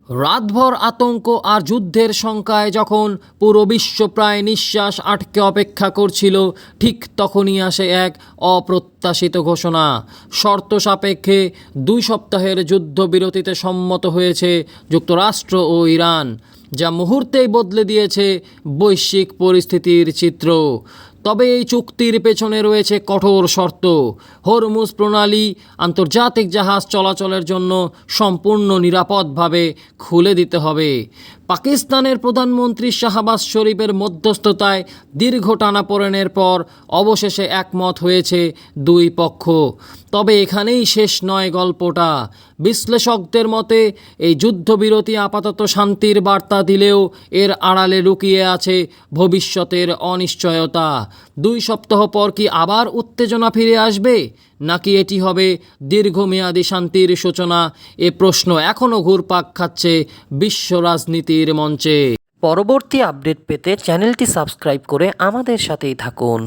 রাতভর আতঙ্ক আর যুদ্ধের শঙ্কায় যখন পুরো বিশ্ব প্রায় নিঃশ্বাস আটকে অপেক্ষা করছিল, ঠিক তখনই আসে এক অপ্রত্যাশিত ঘোষণা। শর্ত সাপেক্ষে 2 সপ্তাহের যুদ্ধবিরতিতে সম্মত হয়েছে যুক্তরাষ্ট্র ও ইরান, যা মুহূর্তেই বদলে দিয়েছে বৈশ্বিক পরিস্থিতির চিত্র। তবে এই চুক্তির পেছনে রয়েছে কঠোর শর্ত। হরমুজ প্রণালী আন্তর্জাতিক জাহাজ চলাচলের জন্য সম্পূর্ণ নিরাপদভাবে খুলে দিতে হবে। পাকিস্তানের প্রধানমন্ত্রী শাহবাজ শরীফের মধ্যস্থতায় দীর্ঘ টানাপোড়েনের পর অবশেষে একমত হয়েছে 2 পক্ষ। তবে এখানেই শেষ নয় গল্পটা। বিশ্লেষকদের মতে এই যুদ্ধবিরতি আপাতত শান্তির বার্তা দিলেও এর আড়ালে লুকিয়ে আছে ভবিষ্যতের অনিশ্চয়তা। 2 সপ্তাহ পর কি আবার উত্তেজনা ফিরে আসবে, নাকি এটি হবে দীর্ঘমেয়াদী শান্তির সূচনা? এ প্রশ্ন এখনও ঘুরপাক খাচ্ছে বিশ্ব রাজনীতির মঞ্চে। পরবর্তী আপডেট পেতে চ্যানেলটি সাবস্ক্রাইব করে আমাদের সাথেই থাকুন।